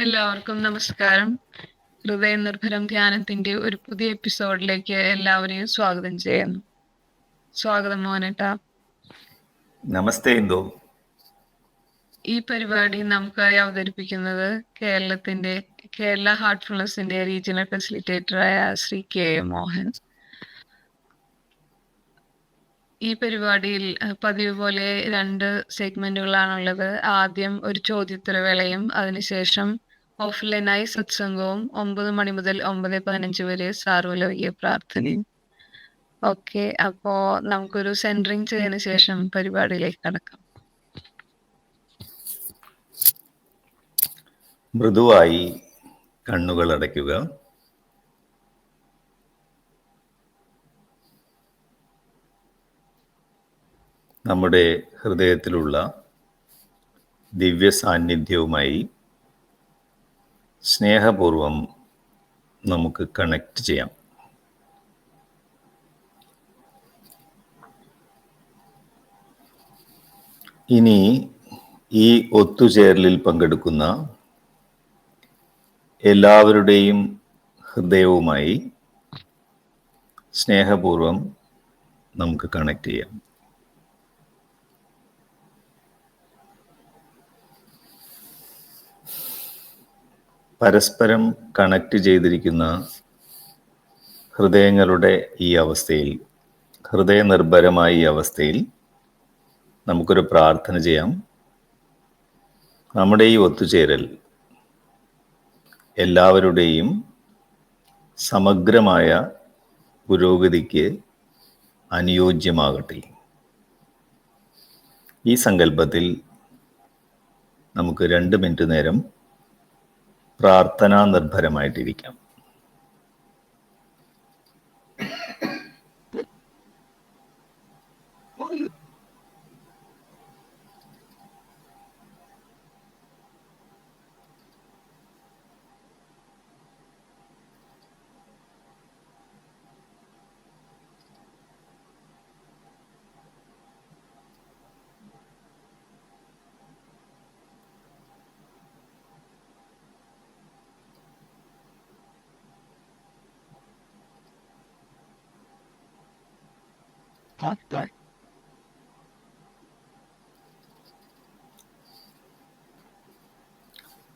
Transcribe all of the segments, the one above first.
എല്ലാവർക്കും നമസ്കാരം. ഹൃദയ നിർഭരം ധ്യാനത്തിന്റെ ഒരു പുതിയ എപ്പിസോഡിലേക്ക് എല്ലാവരെയും സ്വാഗതം ചെയ്യുന്നു. സ്വാഗതം മോനേട്ടാ. നമസ്തേ ഇന്ദു. ഈ പരിപാടി നമുക്കായി അവതരിപ്പിക്കുന്നത് കേരള ഹാർട്ട്ഫുൾനെസിന്റെ റീജിയണൽ ഫെസിലിറ്റേറ്ററായ ശ്രീ കെ എ മോഹൻ. ഈ പരിപാടിയിൽ പതിവ് പോലെ 2 സെഗ്മെന്റുകളാണുള്ളത്. ആദ്യം ഒരു ചോദ്യോത്തരവേളയും അതിനുശേഷം ഓഫ്ലൈനായി സത്സംഗവും 9 മണി മുതൽ 9:15 വരെ സാർവലൗകിക പ്രാർത്ഥനയും. ഓക്കെ, അപ്പോ നമുക്കൊരു സെൻട്രിങ് ചെയ്തതിനു ശേഷം പരിപാടിയിലേക്ക് കടക്കാം. മൃദുവായി കണ്ണുകൾ അടയ്ക്കുക. നമ്മുടെ ഹൃദയത്തിലുള്ള ദിവ്യ സാന്നിധ്യവുമായി സ്നേഹപൂർവം നമുക്ക് കണക്ട് ചെയ്യാം. ഇനി ഈ ഒത്തുചേരലിൽ പങ്കെടുക്കുന്ന എല്ലാവരുടെയും ഹൃദയവുമായി സ്നേഹപൂർവം നമുക്ക് കണക്ട് ചെയ്യാം. പരസ്പരം കണക്ട് ചെയ്തിരിക്കുന്ന ഹൃദയങ്ങളുടെ ഈ അവസ്ഥയിൽ, ഹൃദയനിർഭരമായ ഈ അവസ്ഥയിൽ നമുക്കൊരു പ്രാർത്ഥന ചെയ്യാം. നമ്മുടെ ഈ ഒത്തുചേരൽ എല്ലാവരുടെയും സമഗ്രമായ പുരോഗതിക്ക് അനുയോജ്യമാകട്ടെ. ഈ സങ്കല്പത്തിൽ നമുക്ക് 2 മിനിറ്റ് നേരം പ്രാർത്ഥനാ നിർഭരമായിട്ടിരിക്കാം.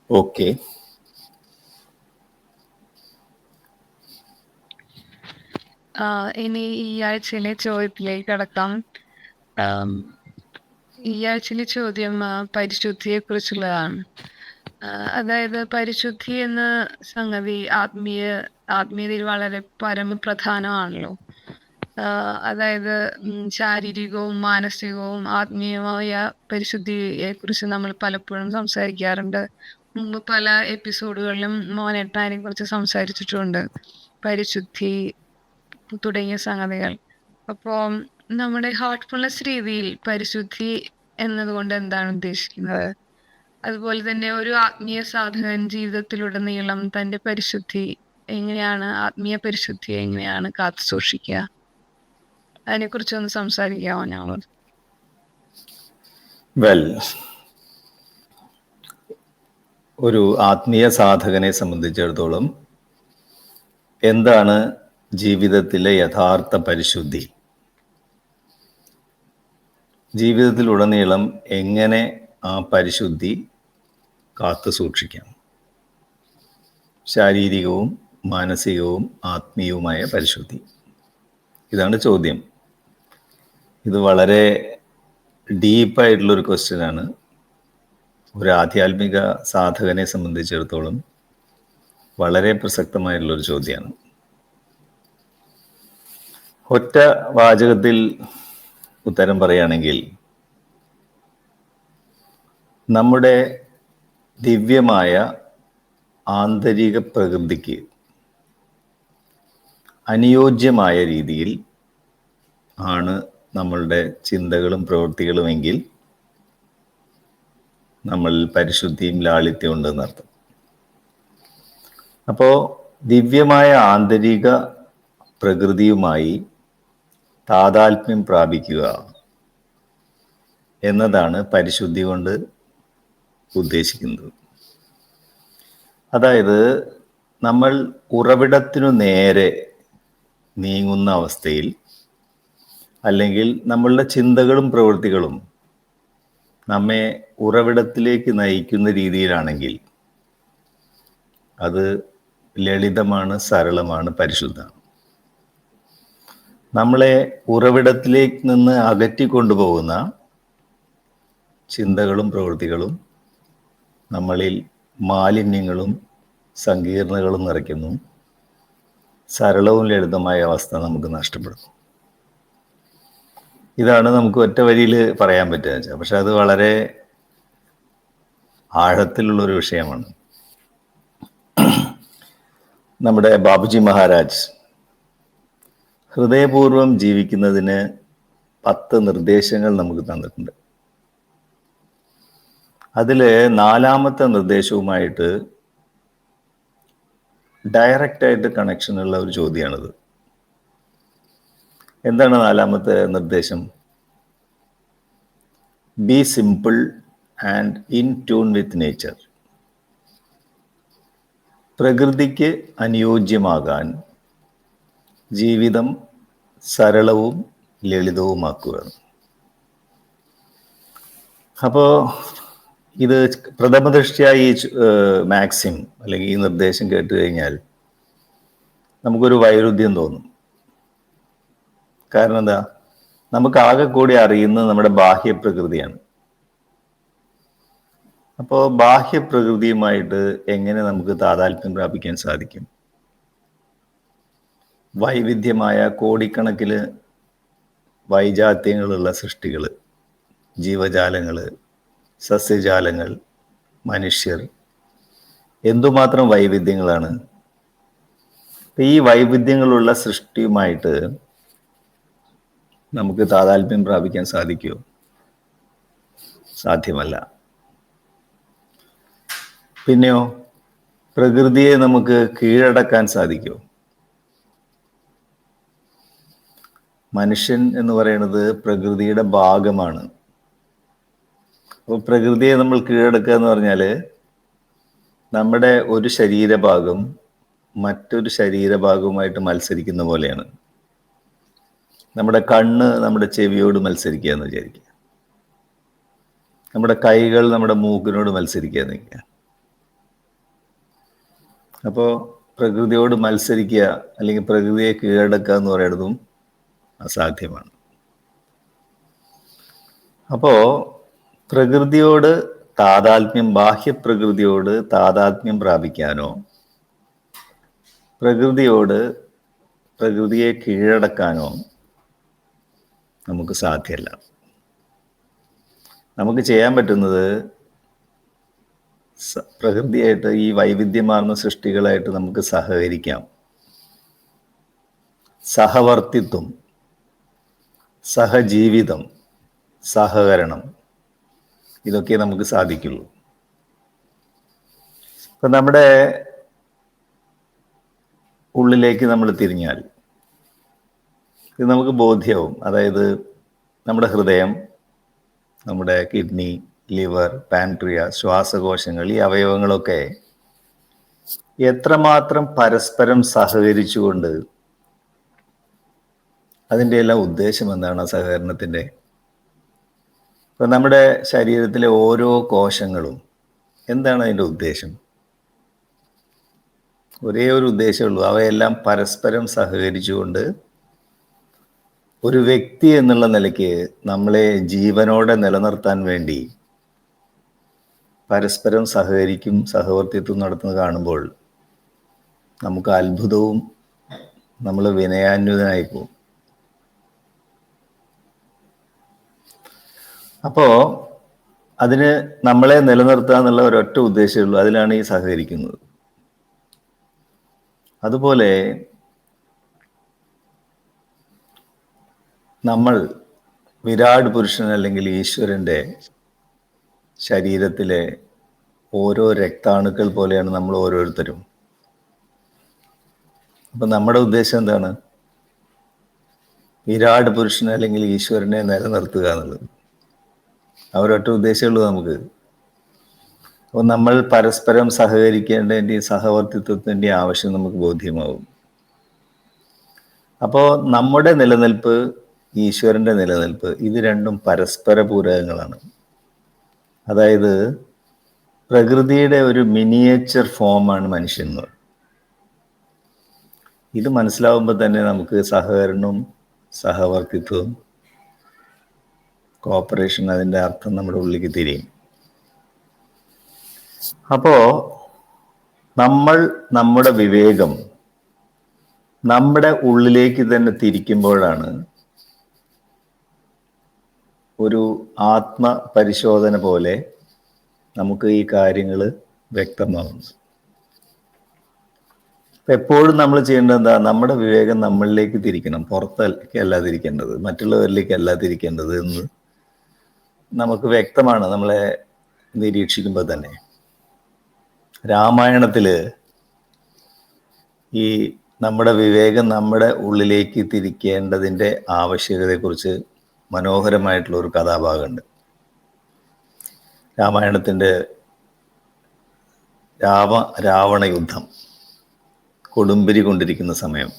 ഓക്കെ, ഇനി ഈ ആഴ്ചയിലെ ചോദ്യത്തിലേക്ക് കടക്കാം. ഈ ആഴ്ചയിലെ ചോദ്യം പരിശുദ്ധിയെ കുറിച്ചുള്ളതാണ്. അതായത് പരിശുദ്ധി എന്ന സംഗതി ആത്മീയതയിൽ വളരെ പരമപ്രധാനമാണല്ലോ. അതായത് ശാരീരികവും മാനസികവും ആത്മീയമായ പരിശുദ്ധിയെ കുറിച്ച് നമ്മൾ പലപ്പോഴും സംസാരിക്കാറുണ്ട്. മുമ്പ് പല എപ്പിസോഡുകളിലും മോനേട്ടാനെ കുറിച്ച് സംസാരിച്ചിട്ടുണ്ട്, പരിശുദ്ധി തുടങ്ങിയ സംഗതികൾ. അപ്പോൾ നമ്മുടെ ഹാർട്ട്ഫുൾനെസ് രീതിയിൽ പരിശുദ്ധി എന്നതുകൊണ്ട് എന്താണ് ഉദ്ദേശിക്കുന്നത്? അതുപോലെ തന്നെ ഒരു ആത്മീയ സാധകൻ ജീവിതത്തിലുടനീളം തൻ്റെ ആത്മീയ പരിശുദ്ധിയെ എങ്ങനെയാണ് കാത്തു സൂക്ഷിക്കുക? അതിനെക്കുറിച്ചൊന്ന് സംസാരിക്കാമോ ഞങ്ങൾ? ഒരു ആത്മീയ സാധകനെ സംബന്ധിച്ചിടത്തോളം എന്താണ് ജീവിതത്തിലെ യഥാർത്ഥ പരിശുദ്ധി? ജീവിതത്തിലുടനീളം എങ്ങനെ ആ പരിശുദ്ധി കാത്തു സൂക്ഷിക്കാം? ശാരീരികവും മാനസികവും ആത്മീയവുമായ പരിശുദ്ധി, ഇതാണ് ചോദ്യം. ഇത് വളരെ ഡീപ്പായിട്ടുള്ളൊരു ക്വസ്റ്റ്യനാണ്. ഒരു ആധ്യാത്മിക സാധകനെ സംബന്ധിച്ചിടത്തോളം വളരെ പ്രസക്തമായിട്ടുള്ളൊരു ചോദ്യമാണ്. ഒറ്റ വാചകത്തിൽ ഉത്തരം പറയുകയാണെങ്കിൽ, നമ്മുടെ ദിവ്യമായ ആന്തരിക പ്രകൃതിക്ക് അനുയോജ്യമായ രീതിയിൽ ആണ് നമ്മളുടെ ചിന്തകളും പ്രവൃത്തികളുമെങ്കിൽ നമ്മൾ പരിശുദ്ധിയും ലാളിത്യവും ഉണ്ടെന്നർത്ഥം. അപ്പോൾ ദിവ്യമായ ആന്തരിക പ്രകൃതിയുമായി താതാത്മ്യം പ്രാപിക്കുക എന്നതാണ് പരിശുദ്ധി കൊണ്ട് ഉദ്ദേശിക്കുന്നത്. അതായത് നമ്മൾ ഉറവിടത്തിനു നേരെ നീങ്ങുന്ന അവസ്ഥയിൽ, അല്ലെങ്കിൽ നമ്മളുടെ ചിന്തകളും പ്രവൃത്തികളും നമ്മെ ഉറവിടത്തിലേക്ക് നയിക്കുന്ന രീതിയിലാണെങ്കിൽ അത് ലളിതമാണ്, സരളമാണ്, പരിശുദ്ധമാണ്. നമ്മളെ ഉറവിടത്തിലേക്ക് നിന്ന് അകറ്റിക്കൊണ്ടുപോകുന്ന ചിന്തകളും പ്രവൃത്തികളും നമ്മളിൽ മാലിന്യങ്ങളും സങ്കീർണതകളും നിറയ്ക്കുന്നു. സരളവും ലളിതമായ അവസ്ഥ നമുക്ക് നഷ്ടപ്പെടുന്നു. ഇതാണ് നമുക്ക് ഒറ്റ വരിയിൽ പറയാൻ പറ്റുക വെച്ചാൽ, പക്ഷെ അത് വളരെ ആഴത്തിലുള്ളൊരു വിഷയമാണ്. നമ്മുടെ ബാബുജി മഹാരാജ് ഹൃദയപൂർവ്വം ജീവിക്കുന്നതിന് 10 നിർദ്ദേശങ്ങൾ നമുക്ക് തന്നിട്ടുണ്ട്. അതിൽ 4ാമത്തെ നിർദ്ദേശവുമായിട്ട് ഡയറക്റ്റായിട്ട് കണക്ഷനുള്ള ഒരു ചോദ്യമാണിത്. എന്താണ് 4ാമത്തെ നിർദ്ദേശം? B simple and in tune with nature. പ്രകൃതിക്ക് അനുയോജ്യമാകാൻ ജീവിതം സരളവും ലളിതവുമാക്കുക. അപ്പോൾ ഇത് പ്രഥമദൃഷ്ട്യാ ഈ മാക്സിം അല്ലെങ്കിൽ ഈ നിർദ്ദേശം കേട്ട് കഴിഞ്ഞാൽ നമുക്കൊരു വൈരുദ്ധ്യം തോന്നും. കാരണം എന്താ? നമുക്ക് ആകെ കൂടി അറിയുന്നത് നമ്മുടെ ബാഹ്യപ്രകൃതിയാണ്. അപ്പോൾ ബാഹ്യപ്രകൃതിയുമായിട്ട് എങ്ങനെ നമുക്ക് താതാത്മ്യം പ്രാപിക്കാൻ സാധിക്കും? വൈവിധ്യമായ കോടിക്കണക്കിന് വൈജാത്യങ്ങളുള്ള സൃഷ്ടികൾ, ജീവജാലങ്ങൾ, സസ്യജാലങ്ങൾ, മനുഷ്യർ, എന്തുമാത്രം വൈവിധ്യങ്ങളാണ്. ഈ വൈവിധ്യങ്ങളുള്ള സൃഷ്ടിയുമായിട്ട് നമുക്ക് താതാത്മ്യം പ്രാപിക്കാൻ സാധിക്കുമോ? സാധ്യമല്ല. പിന്നെയോ, പ്രകൃതിയെ നമുക്ക് കീഴടക്കാൻ സാധിക്കുമോ? മനുഷ്യൻ എന്ന് പറയുന്നത് പ്രകൃതിയുടെ ഭാഗമാണ്. അപ്പോൾ പ്രകൃതിയെ നമ്മൾ കീഴടക്കുക എന്ന് പറഞ്ഞാൽ നമ്മുടെ ഒരു ശരീരഭാഗം മറ്റൊരു ശരീരഭാഗവുമായിട്ട് മത്സരിക്കുന്ന പോലെയാണ്. നമ്മുടെ കണ്ണ് നമ്മുടെ ചെവിയോട് മത്സരിക്കുക എന്ന് വിചാരിക്കുക. നമ്മുടെ കൈകൾ നമ്മുടെ മൂക്കിനോട് മത്സരിക്കുക എന്ന് വയ്ക്കുക. അപ്പോൾ പ്രകൃതിയോട് മത്സരിക്കുക അല്ലെങ്കിൽ പ്രകൃതിയെ കീഴടക്കുക എന്ന് പറയുന്നതും അസാധ്യമാണ്. അപ്പോൾ പ്രകൃതിയോട് താതാത്മ്യം, ബാഹ്യപ്രകൃതിയോട് താതാത്മ്യം പ്രാപിക്കാനോ പ്രകൃതിയെ കീഴടക്കാനോ നമുക്ക് സാധ്യമല്ല. നമുക്ക് ചെയ്യാൻ പറ്റുന്നത് പ്രകൃതിയായിട്ട്, ഈ വൈവിധ്യമാർന്ന സൃഷ്ടികളായിട്ട് നമുക്ക് സഹകരിക്കാം. സഹവർത്തിത്വം, സഹജീവിതം, സഹകരണം, ഇതൊക്കെ നമുക്ക് സാധിക്കുള്ളൂ. ഇപ്പം നമ്മുടെ ഉള്ളിലേക്ക് നമ്മൾ തിരിഞ്ഞാൽ ഇത് നമുക്ക് ബോധ്യവും. അതായത് നമ്മുടെ ഹൃദയം, നമ്മുടെ കിഡ്നി, ലിവർ, പാൻക്രിയാസ്, ശ്വാസകോശങ്ങൾ, ഈ അവയവങ്ങളൊക്കെ എത്രമാത്രം പരസ്പരം സഹകരിച്ചുകൊണ്ട്, അതിൻ്റെ എല്ലാം ഉദ്ദേശം എന്താണ്? സഹകരണത്തിൻ്റെ. ഇപ്പം നമ്മുടെ ശരീരത്തിലെ ഓരോ കോശങ്ങളും എന്താണ് അതിൻ്റെ ഉദ്ദേശം? ഒരേ ഒരു ഉദ്ദേശമുള്ളൂ. അവയെല്ലാം പരസ്പരം സഹകരിച്ചുകൊണ്ട് ഒരു വ്യക്തി എന്നുള്ള നിലയ്ക്ക് നമ്മളെ ജീവനോടെ നിലനിർത്താൻ വേണ്ടി പരസ്പരം സഹകരിക്കും, സഹവർത്തിത്വം നടത്തുന്നത് കാണുമ്പോൾ നമുക്ക് അത്ഭുതവും നമ്മൾ വിനയാന്വിതനായി പോകും. അപ്പോൾ അതിന് നമ്മളെ നിലനിർത്തുക എന്നുള്ള ഒരൊറ്റ ഉദ്ദേശമേ ഉള്ളൂ. അതിലാണ് ഈ സഹകരിക്കുന്നത്. അതുപോലെ നമ്മൾ വിരാട് പുരുഷൻ അല്ലെങ്കിൽ ഈശ്വരൻ്റെ ശരീരത്തിലെ ഓരോ രക്താണുക്കൾ പോലെയാണ് നമ്മൾ ഓരോരുത്തരും. അപ്പം നമ്മുടെ ഉദ്ദേശം എന്താണ്? വിരാട് പുരുഷൻ അല്ലെങ്കിൽ ഈശ്വരനെ നിലനിർത്തുക എന്നുള്ളത്. അവരൊറ്റ ഉദ്ദേശമുള്ളൂ നമുക്ക്. അപ്പോൾ നമ്മൾ പരസ്പരം സഹകരിക്കേണ്ടതിൻ്റെയും സഹവർത്തിത്വത്തിൻ്റെയും ആവശ്യം നമുക്ക് ബോധ്യമാവും. അപ്പോൾ നമ്മുടെ നിലനിൽപ്പ്, ഈശ്വരൻ്റെ നിലനിൽപ്പ്, ഇത് രണ്ടും പരസ്പര പൂരകങ്ങളാണ്. അതായത് പ്രകൃതിയുടെ ഒരു മിനിയേച്ചർ ഫോമാണ് മനുഷ്യൻ എന്ന് പറയുന്നത്. ഇത് മനസ്സിലാവുമ്പോൾ തന്നെ നമുക്ക് സഹകരണവും സഹവർത്തിത്വവും കോപ്പറേഷൻ, അതിൻ്റെ അർത്ഥം നമ്മുടെ ഉള്ളിലേക്ക് തിരിയും. അപ്പോൾ നമ്മുടെ വിവേകം നമ്മുടെ ഉള്ളിലേക്ക് തന്നെ തിരിക്കുമ്പോഴാണ് ഒരു ആത്മപരിശോധന പോലെ നമുക്ക് ഈ കാര്യങ്ങൾ വ്യക്തമാവുന്നത്. എപ്പോഴും നമ്മൾ ചെയ്യേണ്ടത് എന്താ? നമ്മുടെ വിവേകം നമ്മളിലേക്ക് തിരിക്കണം, പുറത്തേക്കല്ല തിരിക്കേണ്ടത്, മറ്റുള്ളവരിലേക്കല്ല തിരിക്കേണ്ടത് എന്ന് നമുക്ക് വ്യക്തമാണ് നമ്മളെ നിരീക്ഷിക്കുമ്പോൾ തന്നെ. രാമായണത്തില് ഈ നമ്മുടെ വിവേകം നമ്മുടെ ഉള്ളിലേക്ക് തിരിക്കേണ്ടതിൻ്റെ ആവശ്യകതയെക്കുറിച്ച് മനോഹരമായിട്ടുള്ള ഒരു കഥാഭാഗമുണ്ട്. രാമായണത്തിൻ്റെ രാവണ യുദ്ധം കൊടുമ്പിരി കൊണ്ടിരിക്കുന്ന സമയം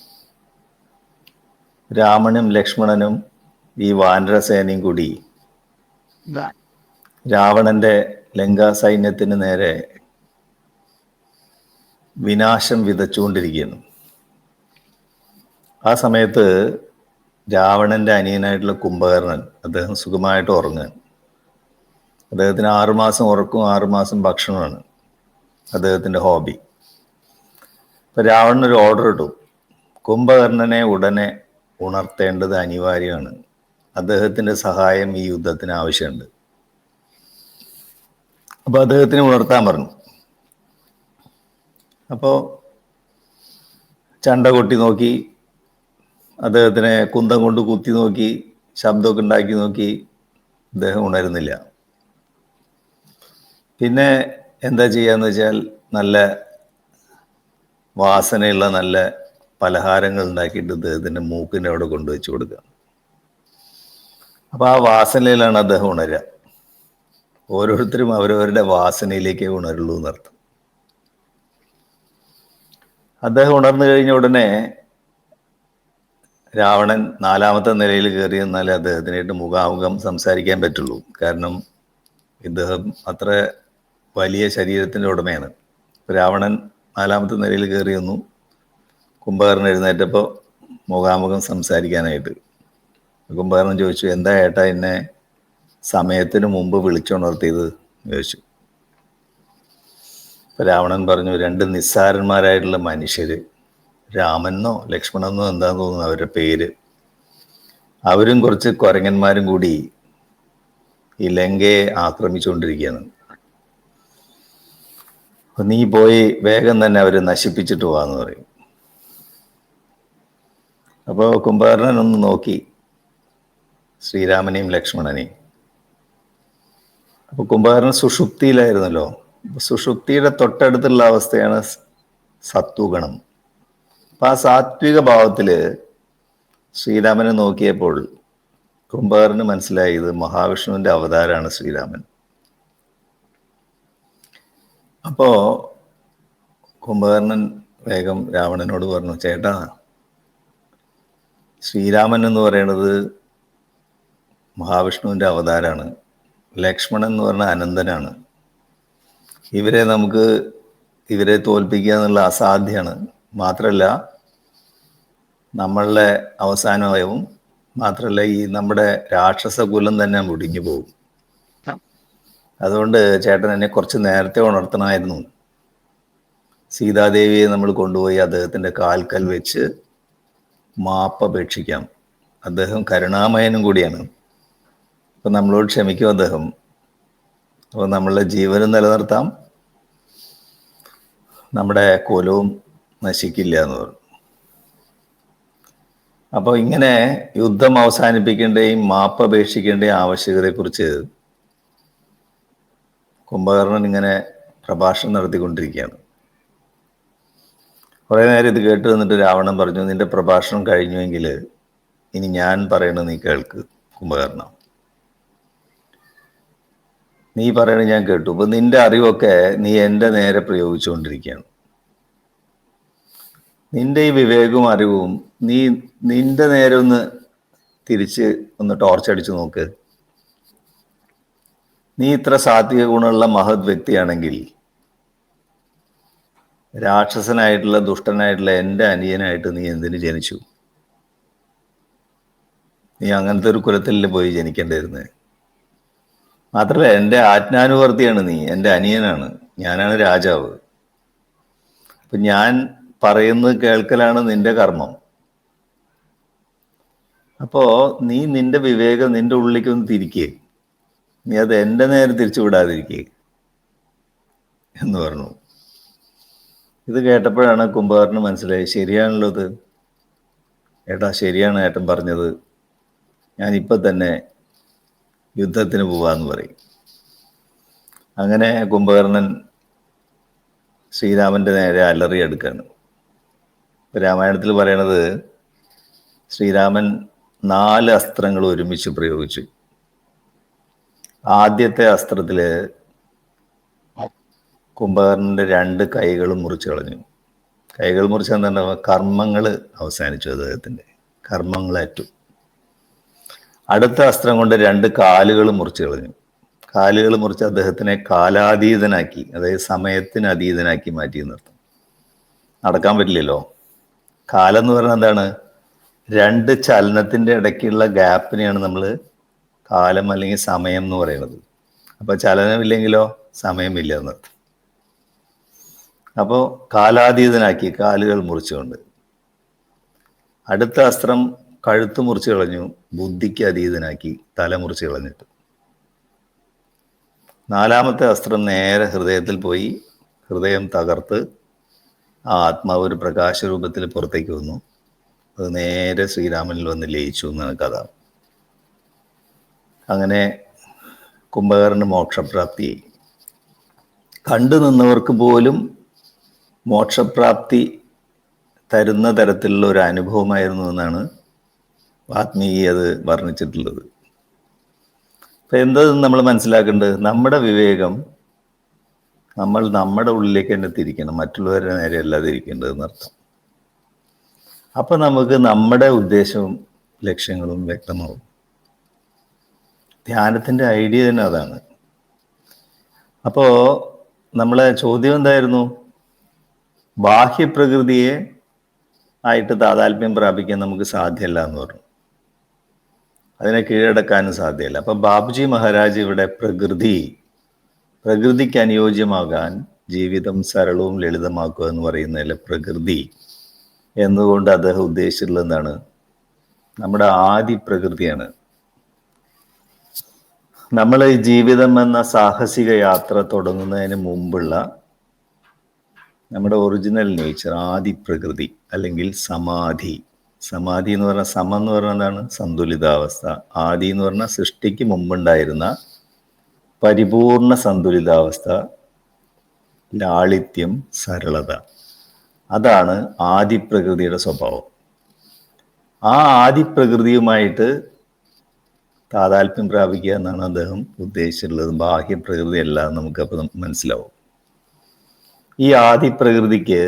രാമനും ലക്ഷ്മണനും ഈ വാനരസേനയും കൂടി രാവണന്റെ ലങ്കാ സൈന്യത്തിന് നേരെ വിനാശം വിതച്ചുകൊണ്ടിരിക്കുകയാണ്. ആ സമയത്ത് രാവണന്റെ അനിയനായിട്ടുള്ള കുംഭകർണൻ, അദ്ദേഹം സുഖമായിട്ട് ഉറങ്ങുകയാണ്. അദ്ദേഹത്തിന് 6 മാസം ഉറക്കവും 6 മാസം ഭക്ഷണമാണ് അദ്ദേഹത്തിൻ്റെ ഹോബി. ഇപ്പം രാവണനൊരു ഓർഡർ ഇട്ടു, കുംഭകർണനെ ഉടനെ ഉണർത്തേണ്ടത് അനിവാര്യമാണ്, അദ്ദേഹത്തിൻ്റെ സഹായം ഈ യുദ്ധത്തിന് ആവശ്യമുണ്ട്. അപ്പോൾ അദ്ദേഹത്തിന് ഉണർത്താൻ പറഞ്ഞു. അപ്പോൾ ചണ്ട കൊട്ടി നോക്കി, അദ്ദേഹത്തിനെ കുന്തം കൊണ്ട് കുത്തി നോക്കി, ശബ്ദമൊക്കെ ഉണ്ടാക്കി നോക്കി, അദ്ദേഹം ഉണരുന്നില്ല. പിന്നെ എന്താ ചെയ്യാന്ന് വെച്ചാൽ നല്ല വാസനയുള്ള നല്ല പലഹാരങ്ങൾ ഉണ്ടാക്കിയിട്ട് അദ്ദേഹത്തിൻ്റെ മൂക്കിൻ്റെ അവിടെ കൊണ്ടുവച്ച് കൊടുക്കുക. അപ്പോൾ ആ വാസനയിലാണ് അദ്ദേഹം ഉണരുക. ഓരോരുത്തരും അവരവരുടെ വാസനയിലേക്കേ ഉണരുള്ളൂ എന്നർത്ഥം. അദ്ദേഹം ഉണർന്നു കഴിഞ്ഞ ഉടനെ രാവണൻ 4ാമത്തെ നിലയിൽ കയറി എന്നാലേ അദ്ദേഹത്തിനായിട്ട് മുഖാമുഖം സംസാരിക്കാൻ പറ്റുള്ളൂ. കാരണം ഇദ്ദേഹം അത്ര വലിയ ശരീരത്തിൻ്റെ ഉടമയാണ്. രാവണൻ 4ാമത്തെ നിലയിൽ കയറി വന്നു. കുംഭകർണൻ എഴുന്നേറ്റപ്പോൾ മുഖാമുഖം സംസാരിക്കാനായിട്ട് കുംഭകർണൻ ചോദിച്ചു, എന്താ ഏട്ടാ എന്നെ സമയത്തിന് മുമ്പ് വിളിച്ചുണർത്തിയത് ചോദിച്ചു. രാവണൻ പറഞ്ഞു, 2 നിസ്സാരന്മാരായിട്ടുള്ള മനുഷ്യർ, രാമനോ ലക്ഷ്മണനോ എന്താന്ന് തോന്നുന്നു അവരുടെ പേര്, അവരും കുറച്ച് കുരങ്ങന്മാരും കൂടി ഈ ലങ്കയെ ആക്രമിച്ചുകൊണ്ടിരിക്കുകയാണ്. നീ പോയി വേഗം തന്നെ അവരെ നശിപ്പിച്ചിട്ട് പോവാന്ന് പറയും. അപ്പോൾ കുംഭകർണൻ ഒന്ന് നോക്കി ശ്രീരാമനെയും ലക്ഷ്മണനെയും. അപ്പോൾ കുംഭകർണൻ സുഷുപ്തിയിലായിരുന്നല്ലോ. സുഷുപ്തിയുടെ തൊട്ടടുത്തുള്ള അവസ്ഥയാണ് സത്വഗുണം. അപ്പം ആ സാത്വിക ഭാവത്തിൽ ശ്രീരാമനെ നോക്കിയപ്പോൾ കുംഭകർണന് മനസ്സിലായി, ഇത് മഹാവിഷ്ണുവിൻ്റെ അവതാരമാണ് ശ്രീരാമൻ. അപ്പോൾ കുംഭകർണൻ വേഗം രാവണനോട് പറഞ്ഞു, ചേട്ടാ, ശ്രീരാമൻ എന്ന് പറയുന്നത് മഹാവിഷ്ണുവിൻ്റെ അവതാരമാണ്, ലക്ഷ്മണൻ എന്ന് പറഞ്ഞ അനന്തനാണ്, ഇവരെ തോൽപ്പിക്കുക എന്നുള്ള അസാധ്യമാണ്. മാത്രമല്ല നമ്മളുടെ അവസാനമായും മാത്രമല്ല ഈ നമ്മുടെ രാക്ഷസ കുലം തന്നെ മുടിഞ്ഞു പോകും. അതുകൊണ്ട് ചേട്ടൻ എന്നെ കുറച്ച് നേരത്തെ ഉണർത്തണമായിരുന്നു. സീതാദേവിയെ നമ്മൾ കൊണ്ടുപോയി അദ്ദേഹത്തിൻ്റെ കാൽക്കൽ വെച്ച് മാപ്പപേക്ഷിക്കാം. അദ്ദേഹം കരുണാമയനും കൂടിയാണ്. അപ്പം നമ്മളോട് ക്ഷമിക്കും അദ്ദേഹം. അപ്പോൾ നമ്മളുടെ ജീവനും നിലനിർത്താം, നമ്മുടെ കുലവും നശിക്കില്ല എന്ന് പറഞ്ഞു. അപ്പോൾ ഇങ്ങനെ യുദ്ധം അവസാനിപ്പിക്കേണ്ടയും മാപ്പപേക്ഷിക്കേണ്ടയും ആവശ്യകതയെക്കുറിച്ച് കുംഭകർണൻ ഇങ്ങനെ പ്രഭാഷണം നടത്തിക്കൊണ്ടിരിക്കുകയാണ്. കുറേ നേരം ഇത് കേട്ട് വന്നിട്ട് രാവണൻ പറഞ്ഞു, നിന്റെ പ്രഭാഷണം കഴിഞ്ഞുവെങ്കിൽ ഇനി ഞാൻ പറയണത് നീ കേൾക്ക് കുംഭകർണ. നീ പറയണ ഞാൻ കേട്ടു. ഇപ്പൊ നിന്റെ അറിവൊക്കെ നീ എൻ്റെ നേരെ പ്രയോഗിച്ചുകൊണ്ടിരിക്കുകയാണ്. നിന്റെ ഈ വിവേകവും അറിവും നിന്റെ നേരെ ഒന്ന് തിരിച്ച് ഒന്ന് ടോർച്ചടിച്ച് നോക്ക്. നീ ഇത്ര സാത്വിക ഗുണമുള്ള മഹത് വ്യക്തിയാണെങ്കിൽ രാക്ഷസനായിട്ടുള്ള ദുഷ്ടനായിട്ടുള്ള എൻ്റെ അനിയനായിട്ട് നീ എന്തിനു ജനിച്ചു? നീ അങ്ങനത്തെ ഒരു കുലത്തിൽ പോയി ജനിക്കേണ്ടിയിരുന്നത്. മാത്രമല്ല, എൻ്റെ ആജ്ഞാനുവർത്തിയാണ് നീ, എൻ്റെ അനിയനാണ്, ഞാനാണ് രാജാവ്. അപ്പൊ ഞാൻ പറയുന്നത് കേൾക്കലാണ് നിന്റെ കർമ്മം. അപ്പോ നീ നിന്റെ വിവേകം നിന്റെ ഉള്ളിലേക്ക് ഒന്ന് തിരിക്കേ, നീ അത് എൻ്റെ നേരെ തിരിച്ചു വിടാതിരിക്കേ എന്ന് പറഞ്ഞു. ഇത് കേട്ടപ്പോഴാണ് കുംഭകർണന് മനസ്സിലായി, ശരിയാണല്ലോ ഇത്. ഏട്ടാ, ശരിയാണ് ഏട്ടൻ പറഞ്ഞത്, ഞാനിപ്പം തന്നെ യുദ്ധത്തിന് പോവാന്ന് പറയും. അങ്ങനെ കുംഭകർണൻ ശ്രീരാമൻ്റെ നേരെ അലറിയെടുക്കാണ്. രാമായണത്തിൽ പറയണത്, ശ്രീരാമൻ 4 അസ്ത്രങ്ങൾ ഒരുമിച്ച് പ്രയോഗിച്ചു. ആദ്യത്തെ അസ്ത്രത്തില് കുംഭകർണന്റെ 2 കൈകളും മുറിച്ചു കളഞ്ഞു. കൈകൾ മുറിച്ച എന്താണ്? കർമ്മങ്ങൾ അവസാനിച്ചു, അദ്ദേഹത്തിന്റെ കർമ്മങ്ങളേറ്റു. അടുത്ത അസ്ത്രം കൊണ്ട് 2 കാലുകൾ മുറിച്ചു കളഞ്ഞു. കാലുകൾ മുറിച്ച് അദ്ദേഹത്തിനെ കാലാതീതനാക്കി, അതായത് സമയത്തിന് അതീതനാക്കി മാറ്റി നിർത്തും. നടക്കാൻ പറ്റില്ലല്ലോ. കാലം എന്ന് പറയുന്നത് എന്താണ്? 2 ചലനത്തിന്റെ ഇടയ്ക്കുള്ള ഗ്യാപ്പിനെയാണ് നമ്മൾ കാലം അല്ലെങ്കിൽ സമയം എന്ന് പറയുന്നത്. അപ്പൊ ചലനമില്ലെങ്കിലോ സമയമില്ല എന്നർത്ഥം. അപ്പോൾ കാലാതീതനാക്കി, കാലുകൾ മുറിച്ചുകൊണ്ട്. അടുത്ത അസ്ത്രം കഴുത്ത് മുറിച്ച് കളഞ്ഞു, ബുദ്ധിക്ക് അതീതനാക്കി, തല മുറിച്ച് കളഞ്ഞിട്ട്. 4-മത്തെ അസ്ത്രം നേരെ ഹൃദയത്തിൽ പോയി, ഹൃദയം തകർത്ത് ആ ആത്മാവ് ഒരു പ്രകാശ രൂപത്തിൽ പുറത്തേക്ക് വന്നു. അത് നേരെ ശ്രീരാമനിൽ വന്ന് ലയിച്ചു എന്നാണ് കഥ. അങ്ങനെ കുംഭകർണന് മോക്ഷപ്രാപ്തി. കണ്ടു നിന്നവർക്ക് പോലും മോക്ഷപ്രാപ്തി തരുന്ന തരത്തിലുള്ള ഒരു അനുഭവമായിരുന്നു എന്നാണ് വാത്മീകി അത് വർണ്ണിച്ചിട്ടുള്ളത്. അപ്പൊ എന്തെന്ന് നമ്മൾ മനസ്സിലാക്കേണ്ടത്, നമ്മുടെ വിവേകം നമ്മൾ നമ്മുടെ ഉള്ളിലേക്ക് തന്നെ തിരിക്കണം, മറ്റുള്ളവരുടെ നേരെ അല്ലാതെ ഇരിക്കേണ്ടതെന്ന് അർത്ഥം. അപ്പൊ നമുക്ക് നമ്മുടെ ഉദ്ദേശവും ലക്ഷ്യങ്ങളും വ്യക്തമാവും. ധ്യാനത്തിന്റെ ഐഡിയ തന്നെ അതാണ്. അപ്പോ നമ്മളെ ചോദ്യം എന്തായിരുന്നു? ബാഹ്യപ്രകൃതിയെ ആയിട്ട് താതാത്മ്യം പ്രാപിക്കാൻ നമുക്ക് സാധ്യമല്ല എന്ന് പറഞ്ഞു. അതിനെ കീഴടക്കാനും സാധ്യമല്ല. അപ്പൊ ബാബുജി മഹാരാജ് ഇവിടെ പ്രകൃതിക്ക് അനുയോജ്യമാകാൻ ജീവിതം സരളവും ലളിതമാക്കുക എന്ന് പറയുന്നതിലെ പ്രകൃതി എന്നുകൊണ്ട് അദ്ദേഹം ഉദ്ദേശിച്ചിട്ടുള്ളത് എന്താണ്? നമ്മുടെ ആദി പ്രകൃതിയാണ്. നമ്മൾ ഈ ജീവിതം എന്ന സാഹസിക യാത്ര തുടങ്ങുന്നതിന് മുമ്പുള്ള നമ്മുടെ ഒറിജിനൽ നേച്ചർ, ആദി പ്രകൃതി അല്ലെങ്കിൽ സമാധി. സമാധി എന്ന് പറഞ്ഞാൽ, സമം എന്ന് പറഞ്ഞാൽ എന്താണ്? സന്തുലിതാവസ്ഥ. ആദി എന്ന് പറഞ്ഞാൽ സൃഷ്ടിക്ക് മുമ്പുണ്ടായിരുന്ന പരിപൂർണ സന്തുലിതാവസ്ഥ, ലാളിത്യം, സരളത. അതാണ് ആദിപ്രകൃതിയുടെ സ്വഭാവം. ആ ആദിപ്രകൃതിയുമായിട്ട് താതാത്മ്യം പ്രാപിക്കുക എന്നാണ് അദ്ദേഹം ഉദ്ദേശിച്ചിട്ടുള്ളത്. ബാഹ്യപ്രകൃതി അല്ല, നമുക്കപ്പോൾ മനസ്സിലാവും. ഈ ആദിപ്രകൃതിക്ക്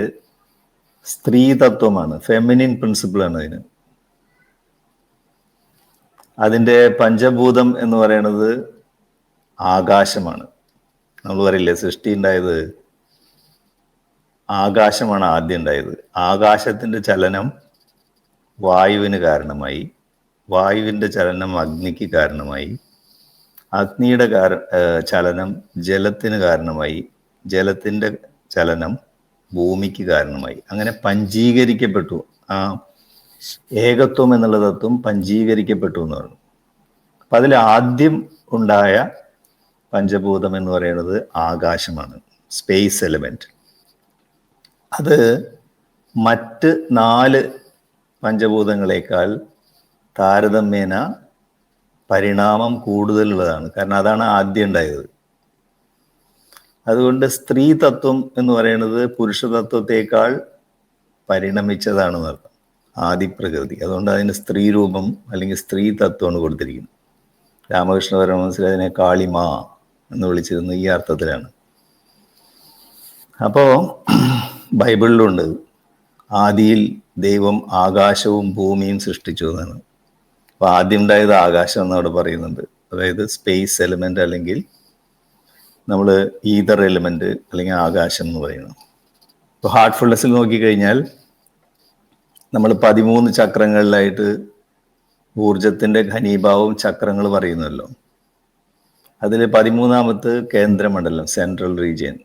സ്ത്രീതത്വമാണ്, ഫെമിനിൻ പ്രിൻസിപ്പിളാണ് അതിന്. അതിൻ്റെ പഞ്ചഭൂതം എന്ന് പറയുന്നത് ആകാശമാണ്. നമ്മൾ പറയില്ലേ, സൃഷ്ടി ഉണ്ടായത് ആകാശമാണ് ആദ്യം ഉണ്ടായത്. ആകാശത്തിൻ്റെ ചലനം വായുവിന് കാരണമായി, വായുവിൻ്റെ ചലനം അഗ്നിക്ക് കാരണമായി, അഗ്നിയുടെ ചലനം ജലത്തിന് കാരണമായി, ജലത്തിൻ്റെ ചലനം ഭൂമിക്ക് കാരണമായി. അങ്ങനെ പഞ്ചീകരിക്കപ്പെട്ടു. ആ ഏകത്വം എന്നുള്ള തത്വം പഞ്ചീകരിക്കപ്പെട്ടു എന്ന് പറഞ്ഞു. അപ്പം അതിൽ ആദ്യം ഉണ്ടായ പഞ്ചഭൂതം എന്ന് പറയുന്നത് ആകാശമാണ്, സ്പേസ് എലമെന്റ്. അത് മറ്റ് 4 പഞ്ചഭൂതങ്ങളെക്കാൾ താരതമ്യേന പരിണാമം കൂടുതലുള്ളതാണ്. കാരണം അതാണ് ആദ്യം ഉണ്ടായത്. അതുകൊണ്ട് സ്ത്രീ തത്വം എന്ന് പറയുന്നത് പുരുഷ തത്വത്തെക്കാൾ പരിണമിച്ചതാണെന്ന് അർത്ഥം, ആദിപ്രകൃതി. അതുകൊണ്ട് അതിന് സ്ത്രീ രൂപം അല്ലെങ്കിൽ സ്ത്രീ തത്വമാണ് കൊടുത്തിരിക്കുന്നത്. രാമകൃഷ്ണ പരമഹംസർ അതിനെ കാളിമ എന്ന് വിളിച്ചിരുന്നത് ഈ അർത്ഥത്തിലാണ്. അപ്പോൾ ബൈബിളിലുണ്ട് ആദിയിൽ ദൈവം ആകാശവും ഭൂമിയും സൃഷ്ടിച്ചു എന്നാണ്. അപ്പോൾ ആദ്യം ഉണ്ടായത് ആകാശം എന്നവിടെ പറയുന്നുണ്ട്. അതായത് സ്പേസ് എലിമെൻ്റ്, അല്ലെങ്കിൽ നമ്മൾ ഈതർ എലിമെൻ്റ്, അല്ലെങ്കിൽ ആകാശം എന്ന് പറയുന്നത്. ഇപ്പോൾ ഹാർട്ട്ഫുൾനെസ്സിൽ നോക്കിക്കഴിഞ്ഞാൽ നമ്മൾ 13 ചക്രങ്ങളിലായിട്ട് ഊർജത്തിൻ്റെ ഘനീഭാവവും ചക്രങ്ങൾ പറയുന്നല്ലോ. അതിൽ 13ാമത്തെ കേന്ദ്രമണ്ഡലം, സെൻട്രൽ റീജിയൻ.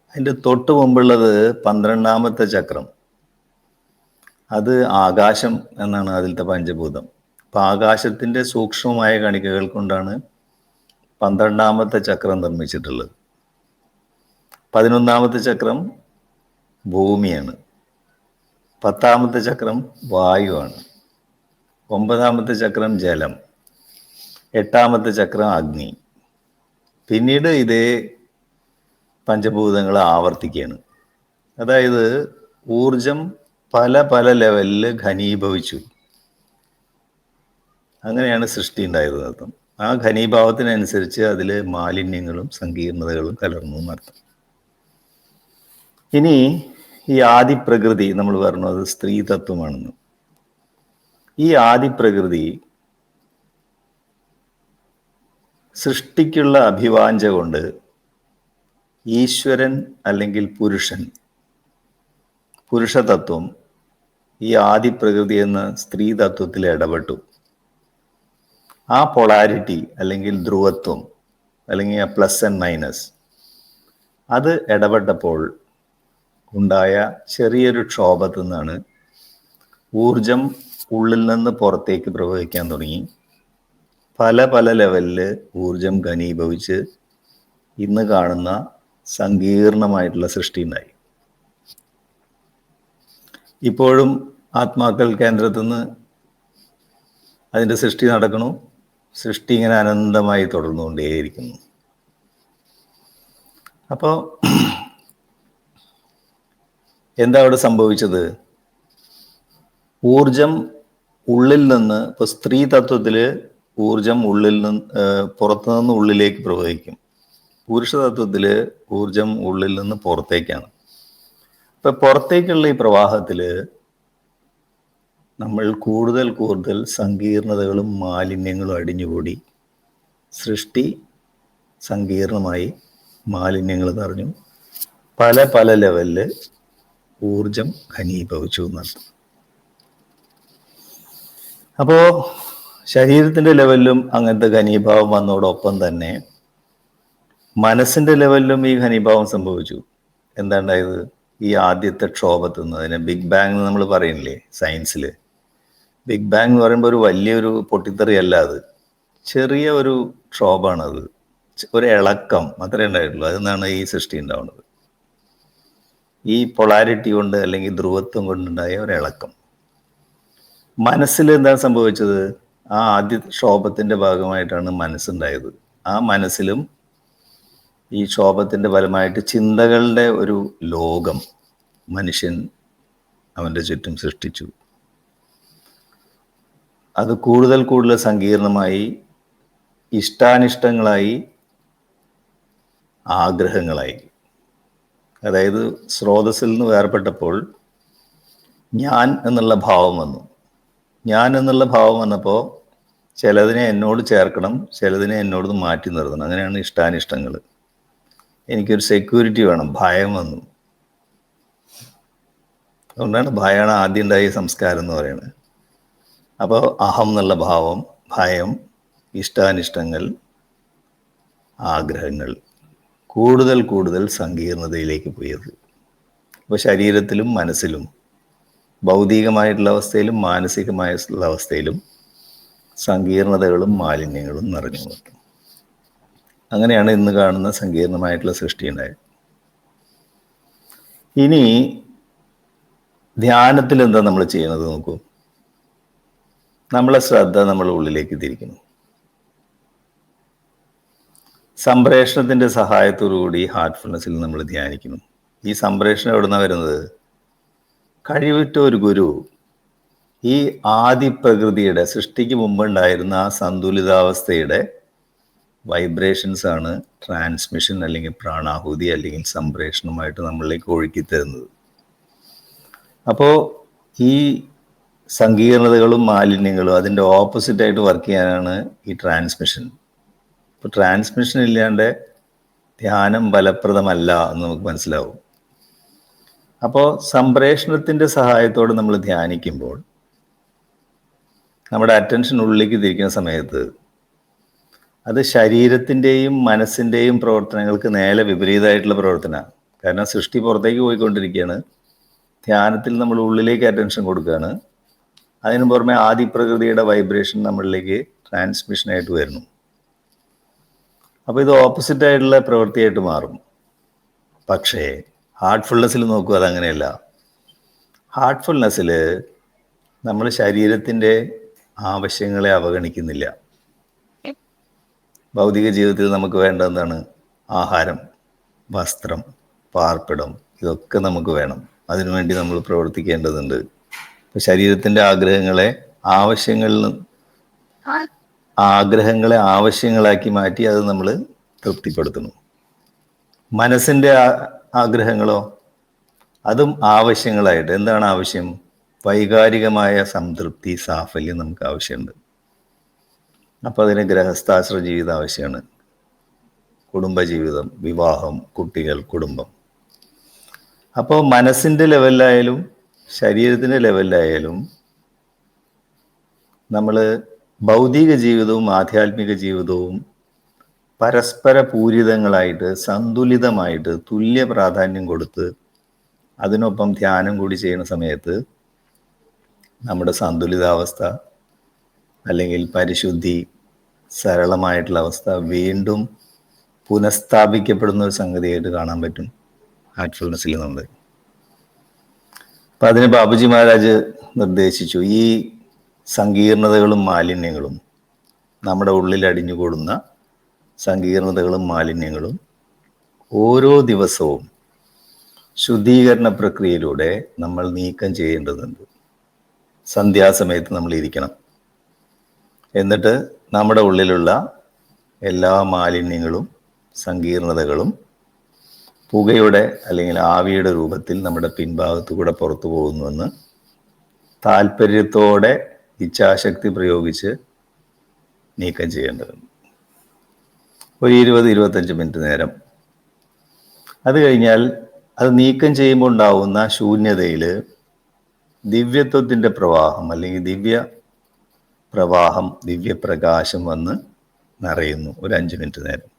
അതിൻ്റെ തൊട്ട് മുമ്പുള്ളത് 12ാമത്തെ ചക്രം, അത് ആകാശം എന്നാണ് അതിലത്തെ പഞ്ചഭൂതം. അപ്പം ആകാശത്തിൻ്റെ സൂക്ഷ്മമായ കണികകൾ കൊണ്ടാണ് 12ാമത്തെ ചക്രം നിർമ്മിച്ചിട്ടുള്ളത്. 11ാമത്തെ ചക്രം ഭൂമിയാണ്, 10ാമത്തെ ചക്രം വായുവാണ്, 9ാമത്തെ ചക്രം ജലം, 8ാമത്തെ ചക്രം അഗ്നി. പിന്നീട് ഇതേ പഞ്ചഭൂതങ്ങൾ ആവർത്തിക്കുകയാണ്. അതായത് ഊർജം പല പല ലെവലിൽ ഘനീഭവിച്ചു. അങ്ങനെയാണ് സൃഷ്ടി ഉണ്ടായത് അർത്ഥം. ആ ഘനീഭാവത്തിനനുസരിച്ച് അതിൽ മാലിന്യങ്ങളും സങ്കീർണതകളും കലർന്നു എന്നർത്ഥം. ഇനി ഈ ആദിപ്രകൃതി നമ്മൾ പറഞ്ഞു, അത് സ്ത്രീ തത്വമാണെന്ന്. ഈ ആദിപ്രകൃതി സൃഷ്ടിക്കുള്ള അഭിവാഞ്ച കൊണ്ട് ഈശ്വരൻ അല്ലെങ്കിൽ പുരുഷതത്വം ഈ ആദിപ്രകൃതി എന്ന സ്ത്രീ തത്വത്തിൽ ഇടപെട്ടു. ആ പൊളാരിറ്റി അല്ലെങ്കിൽ ധ്രുവത്വം, അല്ലെങ്കിൽ ആ പ്ലസ് ആൻഡ് മൈനസ്, അത് ഇടപെട്ടപ്പോൾ ഉണ്ടായ ചെറിയൊരു ക്ഷോഭത്തിൽ നിന്നാണ് ഊർജം ഉള്ളിൽ നിന്ന് പുറത്തേക്ക് പ്രവഹിക്കാൻ തുടങ്ങി. പല പല ലെവലിൽ ഊർജം ഘനീഭവിച്ച് ഇന്ന് കാണുന്ന സങ്കീർണമായിട്ടുള്ള സൃഷ്ടി ഉണ്ടായി. ഇപ്പോഴും ആത്മാക്കൾ കേന്ദ്രത്തിൽ നിന്ന് അതിൻ്റെ സൃഷ്ടി നടക്കണു. സൃഷ്ടി ഇങ്ങനെ അനന്തമായി തുടർന്നുകൊണ്ടേയിരിക്കുന്നു. അപ്പോൾ എന്താ അവിടെ സംഭവിച്ചത്? ഊർജം ഉള്ളിൽ നിന്ന്, ഇപ്പോൾ സ്ത്രീ തത്വത്തിൽ ഊർജം ഉള്ളിൽ നിന്ന് പുറത്തുനിന്ന് ഉള്ളിലേക്ക് പ്രവഹിക്കും. പുരുഷ തത്വത്തിൽ ഊർജം ഉള്ളിൽ നിന്ന് പുറത്തേക്കാണ്. ഇപ്പൊ പുറത്തേക്കുള്ള ഈ പ്രവാഹത്തിൽ നമ്മൾ കൂടുതൽ കൂടുതൽ സങ്കീർണതകളും മാലിന്യങ്ങളും അടിഞ്ഞുകൂടി സൃഷ്ടി സങ്കീർണമായി, മാലിന്യങ്ങൾ നിറഞ്ഞു, പല പല ലെവലിൽ ഊർജം ഘനീഭവിച്ചു എന്നർത്ഥം. അപ്പോൾ ശരീരത്തിൻ്റെ ലെവലിലും അങ്ങനത്തെ ഘനീഭാവം വന്നതോടൊപ്പം തന്നെ മനസ്സിൻ്റെ ലെവലിലും ഈ ഘനീഭാവം സംഭവിച്ചു. എന്താ ഉണ്ടായത്? ഈ ആദ്യത്തെ ക്ഷോഭത്തിൽ നിന്ന്, അതിനെ ബിഗ് ബാങ് എന്ന് നമ്മൾ പറയുന്നില്ലേ സയൻസിൽ. ബിഗ് ബാങ് എന്ന് പറയുമ്പോൾ ഒരു വലിയൊരു പൊട്ടിത്തെറിയല്ല, അത് ചെറിയ ഒരു ക്ഷോഭമാണത്, ഒരു ഇളക്കം മാത്രമേ ഉണ്ടായിട്ടുള്ളൂ. അതിൽ നിന്നാണ് ഈ സൃഷ്ടി ഉണ്ടാവുന്നത്. ഈ പൊളാരിറ്റി കൊണ്ട്, അല്ലെങ്കിൽ ധ്രുവത്വം കൊണ്ടുണ്ടായ ഒരു ഇളക്കം. മനസ്സിൽ എന്താ സംഭവിച്ചത്? ആ ആദ്യ ക്ഷോഭത്തിൻ്റെ ഭാഗമായിട്ടാണ് മനസ്സുണ്ടായത്. ആ മനസ്സിലും ഈ ക്ഷോഭത്തിൻ്റെ ഫലമായിട്ട് ചിന്തകളുടെ ഒരു ലോകം മനുഷ്യൻ അവൻ്റെ ചുറ്റും സൃഷ്ടിച്ചു. അത് കൂടുതൽ കൂടുതൽ സങ്കീർണമായി, ഇഷ്ടാനിഷ്ടങ്ങളായി, ആഗ്രഹങ്ങളായി. അതായത് സ്രോതസ്സിൽ നിന്ന് വേർപെട്ടപ്പോൾ ഞാൻ എന്നുള്ള ഭാവം വന്നു. ഞാൻ എന്നുള്ള ഭാവം വന്നപ്പോൾ ചിലതിനെ എന്നോട് ചേർക്കണം, ചിലതിനെ എന്നോട് മാറ്റി നിർത്തണം. അങ്ങനെയാണ് ഇഷ്ടാനിഷ്ടങ്ങൾ. എനിക്കൊരു സെക്യൂരിറ്റി വേണം, ഭയം വന്നു. അതുകൊണ്ടാണ് ഭയമാണ് ആദ്യം ഉണ്ടായ സംസ്കാരം എന്ന് പറയുന്നത്. അപ്പോൾ അഹം എന്നുള്ള ഭാവം, ഭയം, ഇഷ്ടാനിഷ്ടങ്ങൾ, ആഗ്രഹങ്ങൾ കൂടുതൽ കൂടുതൽ സങ്കീർണതയിലേക്ക് പോയത്. അപ്പോൾ ശരീരത്തിലും മനസ്സിലും, ഭൗതികമായിട്ടുള്ള അവസ്ഥയിലും മാനസികമായിട്ടുള്ള അവസ്ഥയിലും സങ്കീർണതകളും മാലിന്യങ്ങളും നിറഞ്ഞു നിൽക്കും. അങ്ങനെയാണ് ഇന്ന് കാണുന്ന സങ്കീർണമായിട്ടുള്ള സൃഷ്ടി ഉണ്ടായത്. ഇനി ധ്യാനത്തിൽ എന്താ നമ്മൾ ചെയ്യുന്നത് നോക്കൂ. നമ്മളെ ശ്രദ്ധ നമ്മൾ ഉള്ളിലേക്ക് തിരിക്കുന്നു. സംപ്രേഷണത്തിൻ്റെ സഹായത്തോടുകൂടി ഹാർട്ട്ഫുൾനെസ്സിൽ നമ്മൾ ധ്യാനിക്കുന്നു. ഈ സംപ്രേഷണം എവിടെ നിന്നാണ് വരുന്നത്? കഴിവുറ്റ ഒരു ഗുരു ഈ ആദിപ്രകൃതിയുടെ, സൃഷ്ടിക്ക് മുമ്പുണ്ടായിരുന്ന ആ സന്തുലിതാവസ്ഥയുടെ വൈബ്രേഷൻസ് ആണ് ട്രാൻസ്മിഷൻ അല്ലെങ്കിൽ പ്രാണാഹുതി അല്ലെങ്കിൽ സംപ്രേഷണമായിട്ട് നമ്മളിലേക്ക് ഒഴുക്കി തരുന്നത്. അപ്പോൾ ഈ സങ്കീർണതകളും മാലിന്യങ്ങളും അതിൻ്റെ ഓപ്പോസിറ്റായിട്ട് വർക്ക് ചെയ്യാനാണ് ഈ ട്രാൻസ്മിഷൻ. ഇപ്പോൾ ട്രാൻസ്മിഷൻ ഇല്ലാണ്ട് ധ്യാനം ഫലപ്രദമല്ല എന്ന് നമുക്ക് മനസ്സിലാവും. അപ്പോൾ സംപ്രേഷണത്തിൻ്റെ സഹായത്തോടെ നമ്മൾ ധ്യാനിക്കുമ്പോൾ നമ്മുടെ അറ്റൻഷൻ ഉള്ളിലേക്ക് തിരിക്കുന്ന സമയത്ത് അത് ശരീരത്തിൻ്റെയും മനസ്സിൻ്റെയും പ്രവർത്തനങ്ങൾക്ക് നേരെ വിപരീതമായിട്ടുള്ള പ്രവർത്തനമാണ്. കാരണം സൃഷ്ടി പുറത്തേക്ക് പോയിക്കൊണ്ടിരിക്കുകയാണ്, ധ്യാനത്തിൽ നമ്മൾ ഉള്ളിലേക്ക് അറ്റൻഷൻ കൊടുക്കുകയാണ്. അതിനു പുറമെ ആദിപ്രകൃതിയുടെ വൈബ്രേഷൻ നമ്മളിലേക്ക് ട്രാൻസ്മിഷനായിട്ട് വരുന്നു. അപ്പോൾ ഇത് ഓപ്പോസിറ്റായിട്ടുള്ള പ്രവൃത്തിയായിട്ട് മാറും. പക്ഷേ ഹാർട്ട്ഫുൾനെസ്സിൽ നോക്കുക, അതങ്ങനെയല്ല. ഹാർട്ട്ഫുൾനെസ്സിൽ നമ്മൾ ശരീരത്തിൻ്റെ ആവശ്യങ്ങളെ അവഗണിക്കുന്നില്ല. ഭൗതിക ജീവിതത്തിൽ നമുക്ക് വേണ്ട എന്താണ്? ആഹാരം, വസ്ത്രം, പാർപ്പിടം, ഇതൊക്കെ നമുക്ക് വേണം. അതിനുവേണ്ടി നമ്മൾ പ്രവർത്തിക്കേണ്ടതുണ്ട്. ഇപ്പം ശരീരത്തിൻ്റെ ആഗ്രഹങ്ങളെ ആവശ്യങ്ങളാക്കി മാറ്റി അത് നമ്മൾ തൃപ്തിപ്പെടുത്തുന്നു. മനസ്സിൻ്റെ ആഗ്രഹങ്ങളോ അതും ആവശ്യങ്ങളായിട്ട്. എന്താണ് ആവശ്യം? വൈകാരികമായ സംതൃപ്തി, സാഫല്യം നമുക്ക് ആവശ്യമുണ്ട്. അപ്പോൾ അതിന് ഗൃഹസ്ഥാശ്ര ജീവിതം ആവശ്യമാണ്, കുടുംബജീവിതം, വിവാഹം, കുട്ടികൾ, കുടുംബം. അപ്പോൾ മനസ്സിൻ്റെ ലെവലിലായാലും ശരീരത്തിൻ്റെ ലെവലിലായാലും നമ്മൾ ഭൗതിക ജീവിതവും ആധ്യാത്മിക ജീവിതവും പരസ്പര പൂരിതങ്ങളായിട്ട് സന്തുലിതമായിട്ട് തുല്യ പ്രാധാന്യം കൊടുത്ത് അതിനൊപ്പം ധ്യാനം കൂടി ചെയ്യുന്ന സമയത്ത് നമ്മുടെ സന്തുലിതാവസ്ഥ അല്ലെങ്കിൽ പരിശുദ്ധി, സരളമായിട്ടുള്ള അവസ്ഥ വീണ്ടും പുനഃസ്ഥാപിക്കപ്പെടുന്ന ഒരു സംഗതിയായിട്ട് കാണാൻ പറ്റും ഹാർട്ട്ഫുൾനെസ്സിൽ നമ്മൾ. അപ്പം അതിന് ബാബുജി മഹാരാജ് നിർദ്ദേശിച്ചു, ഈ സങ്കീർണതകളും മാലിന്യങ്ങളും, നമ്മുടെ ഉള്ളിൽ അടിഞ്ഞുകൂടുന്ന സങ്കീർണതകളും മാലിന്യങ്ങളും ഓരോ ദിവസവും ശുദ്ധീകരണ പ്രക്രിയയിലൂടെ നമ്മൾ നീക്കം ചെയ്യേണ്ടതുണ്ട്. സന്ധ്യാസമയത്ത് നമ്മൾ ഇരിക്കണം. എന്നിട്ട് നമ്മുടെ ഉള്ളിലുള്ള എല്ലാ മാലിന്യങ്ങളും സങ്കീർണതകളും പുകയുടെ അല്ലെങ്കിൽ ആവിയുടെ രൂപത്തിൽ നമ്മുടെ പിൻഭാഗത്തു കൂടെ പുറത്തു പോകുന്നുവെന്ന് താല്പര്യത്തോടെ ഇച്ഛാശക്തി പ്രയോഗിച്ച് നീക്കം ചെയ്യേണ്ടതുണ്ട്. ഒരു 20-25 മിനിറ്റ് നേരം. അത് കഴിഞ്ഞാൽ അത് നീക്കം ചെയ്യുമ്പോൾ ഉണ്ടാവുന്ന ശൂന്യതയിൽ ദിവ്യത്വത്തിൻ്റെ പ്രവാഹം അല്ലെങ്കിൽ ദിവ്യപ്രകാശം വന്ന് നിറയുന്നു. ഒരു 5 മിനിറ്റ് നേരം.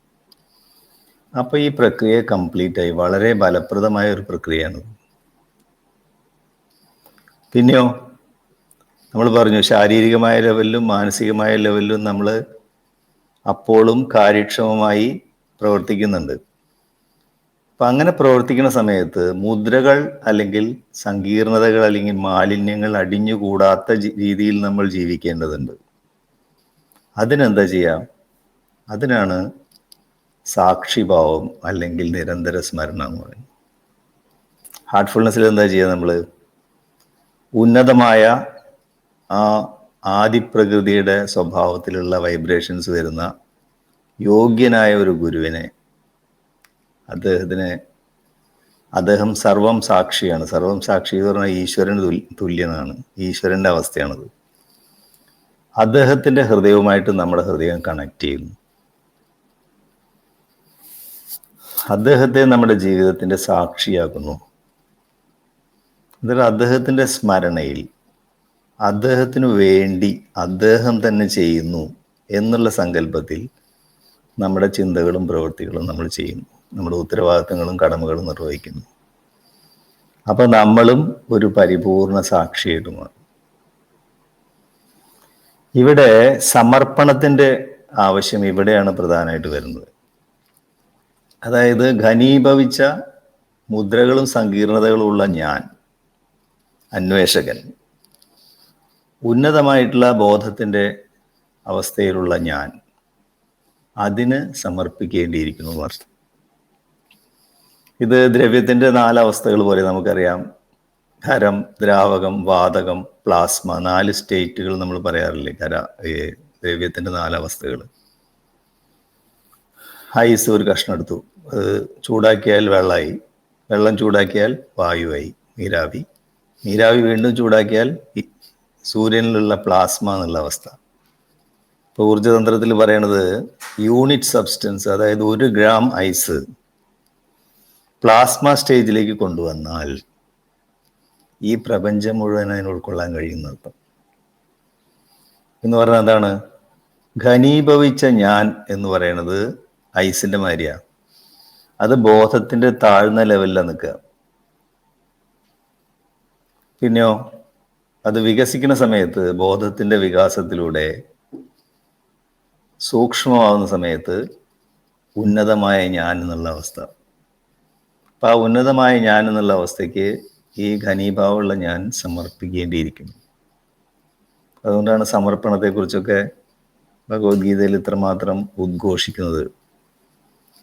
അപ്പോൾ ഈ പ്രക്രിയ കംപ്ലീറ്റായി. വളരെ ഫലപ്രദമായ ഒരു പ്രക്രിയയാണ്. പിന്നെയോ നമ്മൾ പറഞ്ഞു, ശാരീരികമായ ലെവലിലും മാനസികമായ ലെവലിലും നമ്മൾ അപ്പോഴും കാര്യക്ഷമമായി പ്രവർത്തിക്കുന്നുണ്ട്. അപ്പം അങ്ങനെ പ്രവർത്തിക്കുന്ന സമയത്ത് മുദ്രകൾ അല്ലെങ്കിൽ സങ്കീർണതകൾ അല്ലെങ്കിൽ മാലിന്യങ്ങൾ അടിഞ്ഞുകൂടാത്ത രീതിയിൽ നമ്മൾ ജീവിക്കേണ്ടതുണ്ട്. അതിനെന്താ ചെയ്യാം? അതിനാണ് സാക്ഷിഭാവം അല്ലെങ്കിൽ നിരന്തര സ്മരണ എന്ന് പറയുന്നത്. ഹാർട്ട്ഫുൾനെസ്സിൽ എന്താ ചെയ്യുക? നമ്മൾ ഉന്നതമായ ആ ആദിപ്രകൃതിയുടെ സ്വഭാവത്തിലുള്ള വൈബ്രേഷൻസ് വരുന്ന യോഗ്യനായ ഒരു ഗുരുവിനെ, അദ്ദേഹം സർവം സാക്ഷിയാണ്. സർവം സാക്ഷി എന്ന് പറഞ്ഞാൽ ഈശ്വരന് തുല്യനാണ്. ഈശ്വരൻ്റെ അവസ്ഥയാണത്. അദ്ദേഹത്തിൻ്റെ ഹൃദയവുമായിട്ട് നമ്മുടെ ഹൃദയം കണക്ട് ചെയ്യുന്നു. അദ്ദേഹത്തെ നമ്മുടെ ജീവിതത്തിൻ്റെ സാക്ഷിയാക്കുന്നു. എന്നിട്ട് അദ്ദേഹത്തിൻ്റെ സ്മരണയിൽ അദ്ദേഹത്തിനു വേണ്ടി അദ്ദേഹം തന്നെ ചെയ്യുന്നു എന്നുള്ള സങ്കല്പത്തിൽ നമ്മുടെ ചിന്തകളും പ്രവൃത്തികളും നമ്മൾ ചെയ്യുന്നു. നമ്മുടെ ഉത്തരവാദിത്തങ്ങളും കടമകളും നിർവഹിക്കുന്നു. അപ്പം നമ്മളും ഒരു പരിപൂർണ സാക്ഷിയായിട്ട് മാറും. ഇവിടെ സമർപ്പണത്തിൻ്റെ ആവശ്യം ഇവിടെയാണ് പ്രധാനമായിട്ട് വരുന്നത്. അതായത് ഘനീഭവിച്ച മുദ്രകളും സങ്കീർണതകളും ഉള്ള ഞാൻ, അന്വേഷകൻ, ഉന്നതമായിട്ടുള്ള ബോധത്തിൻ്റെ അവസ്ഥയിലുള്ള ഞാൻ, അതിന് സമർപ്പിക്കേണ്ടിയിരിക്കുന്നു എന്നർത്ഥം. ഇത് ദ്രവ്യത്തിൻ്റെ 4 അവസ്ഥകൾ പോലെ നമുക്കറിയാം. ഖരം, ദ്രാവകം, വാതകം, പ്ലാസ്മ, 4 സ്റ്റേറ്റുകൾ നമ്മൾ പറയാറില്ലേ? ദ്രവ്യത്തിൻ്റെ 4 അവസ്ഥകൾ. ഐസ് ഒരു കഷ്ണം എടുത്തു, അത് ചൂടാക്കിയാൽ വെള്ളമായി, വെള്ളം ചൂടാക്കിയാൽ വായുവായി, നീരാവി, നീരാവി വീണ്ടും ചൂടാക്കിയാൽ സൂര്യനിലുള്ള പ്ലാസ്മ എന്നുള്ള അവസ്ഥ. ഇപ്പോൾ ഊർജ്ജതന്ത്രത്തിൽ പറയണത് യൂണിറ്റ് സബ്സ്റ്റൻസ്, അതായത് 1 ഗ്രാം ഐസ് പ്ലാസ്മ സ്റ്റേജിലേക്ക് കൊണ്ടുവന്നാൽ ഈ പ്രപഞ്ചം മുഴുവൻ അതിന് ഉൾക്കൊള്ളാൻ കഴിയുന്നത് എന്ന് പറഞ്ഞാൽ എന്താണ്? ഘനീഭവിച്ച ഞാൻ എന്ന് പറയുന്നത് ഐസിന്റെ മാതിരിയാണ്. അത് ബോധത്തിന്റെ താഴ്ന്ന ലെവലിലാണ് നിൽക്കുക. പിന്നെയോ അത് വികസിക്കുന്ന സമയത്ത്, ബോധത്തിന്റെ വികാസത്തിലൂടെ സൂക്ഷ്മമാകുന്ന സമയത്ത് ഉന്നതമായ ഞാൻ എന്നുള്ള അവസ്ഥ. അപ്പം ആ ഉന്നതമായ ഞാൻ എന്നുള്ള അവസ്ഥയ്ക്ക് ഈ ഘനീഭാവമുള്ള ഞാൻ സമർപ്പിക്കേണ്ടിയിരിക്കുന്നു. അതുകൊണ്ടാണ് സമർപ്പണത്തെക്കുറിച്ചൊക്കെ ഭഗവത്ഗീതയിൽ ഇത്രമാത്രം ഉദ്ഘോഷിക്കുന്നത്.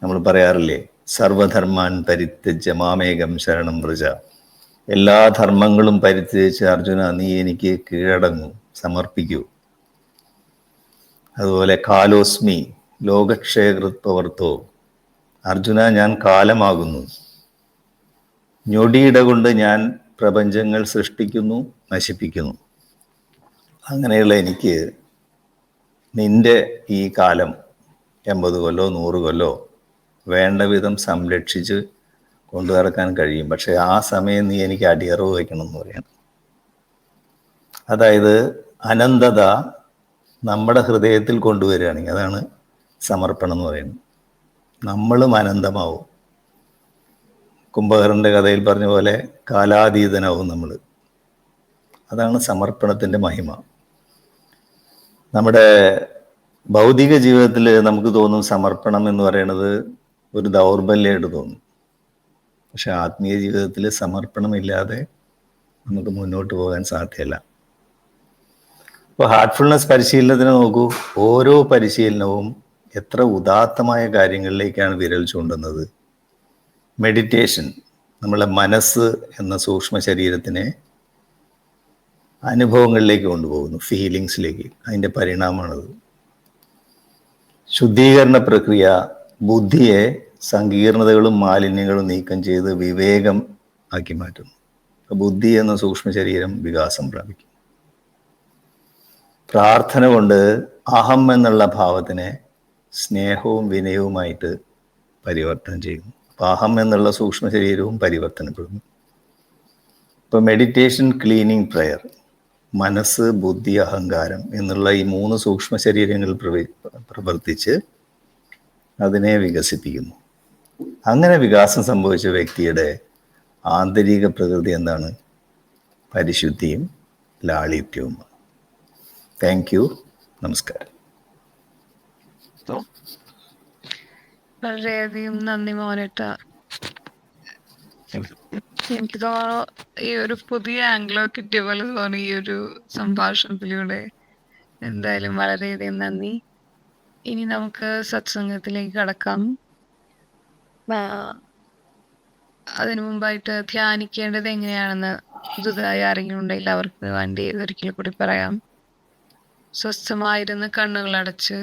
നമ്മൾ പറയാറില്ലേ, സർവധർമാൻ പരിത്യജ്യ മാമേകം ശരണം വ്രജ. എല്ലാ ധർമ്മങ്ങളും പരിത്യജിച്ച് അർജുന നീ എനിക്ക് കീഴടങ്ങൂ, സമർപ്പിക്കൂ. അതുപോലെ കാലോസ്മി ലോകക്ഷേകൃത് പ്രവർത്തോ, അർജുന ഞാൻ കാലമാകുന്നു, ഞൊടിയിട കൊണ്ട് ഞാൻ പ്രപഞ്ചങ്ങൾ സൃഷ്ടിക്കുന്നു, നശിപ്പിക്കുന്നു. അങ്ങനെയുള്ള എനിക്ക് നിന്റെ ഈ കാലം 80 കൊല്ലോ 100 കൊല്ലോ വേണ്ട വിധം സംരക്ഷിച്ച് കൊണ്ടു നടക്കാൻ കഴിയും. പക്ഷെ ആ സമയം നീ എനിക്ക് അടിയറവ് വയ്ക്കണം എന്ന് പറയണം. അതായത് അനന്തത നമ്മുടെ ഹൃദയത്തിൽ കൊണ്ടുവരികയാണെങ്കിൽ അതാണ് സമർപ്പണം എന്ന് പറയുന്നത്. നമ്മളും അനന്തമാവും. കുംഭകർണന്റെ കഥയിൽ പറഞ്ഞ പോലെ കാലാതീതനാവും നമ്മൾ. അതാണ് സമർപ്പണത്തിൻ്റെ മഹിമ. നമ്മുടെ ഭൗതിക ജീവിതത്തിൽ നമുക്ക് തോന്നും സമർപ്പണം എന്ന് പറയുന്നത് ഒരു ദൗർബല്യമായിട്ട് തോന്നും. പക്ഷെ ആത്മീയ ജീവിതത്തിൽ സമർപ്പണമില്ലാതെ നമുക്ക് മുന്നോട്ട് പോകാൻ സാധ്യമല്ല. ഇപ്പോൾ ഹാർട്ട്ഫുൾനെസ് പരിശീലനത്തിന് നോക്കൂ, ഓരോ പരിശീലനവും എത്ര ഉദാത്തമായ കാര്യങ്ങളിലേക്കാണ് വിരൽ ചൂണ്ടുന്നത്. മെഡിറ്റേഷൻ നമ്മളെ മനസ്സ് എന്ന സൂക്ഷ്മ ശരീരത്തിനെ അനുഭവങ്ങളിലേക്ക് കൊണ്ടുപോകുന്നു, ഫീലിങ്സിലേക്ക്. അതിൻ്റെ പരിണാമമാണത്. ശുദ്ധീകരണ പ്രക്രിയ ബുദ്ധിയെ സങ്കീർണതകളും മാലിന്യങ്ങളും നീക്കം ചെയ്ത് വിവേകം ആക്കി മാറ്റുന്നു. ബുദ്ധി എന്ന സൂക്ഷ്മ ശരീരം വികാസം പ്രാപിക്കും. പ്രാർത്ഥന കൊണ്ട് അഹം എന്നുള്ള ഭാവത്തിനെ സ്നേഹവും വിനയവുമായിട്ട് പരിവർത്തനം ചെയ്യുന്നു. അപ്പം അഹം എന്നുള്ള സൂക്ഷ്മ ശരീരവും പരിവർത്തനപ്പെടുന്നു. ഇപ്പം മെഡിറ്റേഷൻ, ക്ലീനിങ് പ്രയർ, മനസ്സ്, ബുദ്ധി, അഹങ്കാരം എന്നുള്ള ഈ 3 സൂക്ഷ്മ ശരീരങ്ങൾ പ്രവർത്തിച്ച് അതിനെ വികസിപ്പിക്കുന്നു. അങ്ങനെ വികാസം സംഭവിച്ച വ്യക്തിയുടെ ആന്തരിക പ്രകൃതി എന്താണ്? പരിശുദ്ധിയും ലാളിത്യവും. Thank you. നമസ്കാരം. വളരെയധികം നന്ദി മോനേട്ട. എനിക്ക് തോന്നുന്നു ഈ ഒരു പുതിയ ആംഗ്ലോ കിട്ടിയ പോലെ തോന്നി ഈ ഒരു സംഭാഷണത്തിലൂടെ. എന്തായാലും വളരെയധികം നന്ദി. ഇനി നമുക്ക് സത്സംഗത്തിലേക്ക് കടക്കാം. അതിനു മുമ്പായിട്ട് ധ്യാനിക്കേണ്ടത് എങ്ങനെയാണെന്ന് പുതുതായി ആരെങ്കിലും ഉണ്ടെങ്കിൽ അവർക്ക് വേണ്ടി ഒരിക്കൽ കൂടി പറയാം. സ്വസ്ഥമായിരുന്ന് കണ്ണുകളടച്ച്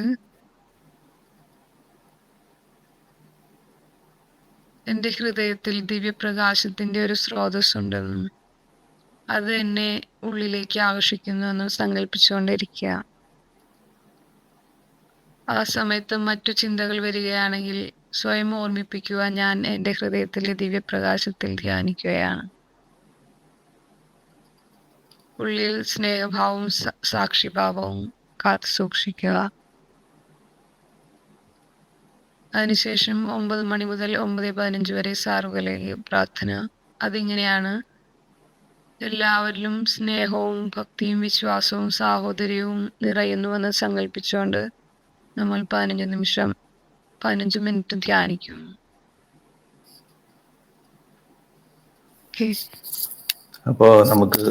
എൻ്റെ ഹൃദയത്തിൽ ദിവ്യപ്രകാശത്തിന്റെ ഒരു സ്രോതസ് ഉണ്ടെന്നും അത് എന്നെ ഉള്ളിലേക്ക് ആകർഷിക്കുന്നു എന്നും സങ്കല്പിച്ചുകൊണ്ടിരിക്കുക. ആ സമയത്ത് മറ്റു ചിന്തകൾ വരികയാണെങ്കിൽ സ്വയം ഓർമ്മിപ്പിക്കുക, ഞാൻ എൻ്റെ ഹൃദയത്തിലെ ദിവ്യപ്രകാശത്തിൽ ധ്യാനിക്കുകയാണ്. ഉള്ളിൽ സ്നേഹഭാവവും സാക്ഷിഭാവവും കാത്തു സൂക്ഷിക്കുക. അതിനുശേഷം 9 മണി മുതൽ 9:15 വരെ സാർവലയ പ്രാർത്ഥന. അതിങ്ങനെയാണ്: എല്ലാവരിലും സ്നേഹവും ഭക്തിയും വിശ്വാസവും സാഹോദര്യവും നിറയുന്നുവെന്ന് സങ്കല്പിച്ചുകൊണ്ട് നമ്മൾ 15 മിനിറ്റ് ധ്യാനിക്കും. അപ്പോൾ നമുക്ക്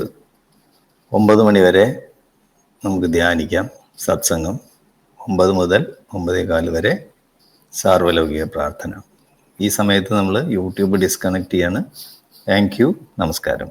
9 മണി വരെ നമുക്ക് ധ്യാനിക്കാം. സത്സംഗം 9 മുതൽ 9:15 വരെ സാർവലൗകിക പ്രാർത്ഥന. ഈ സമയത്ത് നമ്മൾ യൂട്യൂബ് ഡിസ്കണക്ട് ചെയ്യാണ്. Thank you. നമസ്കാരം.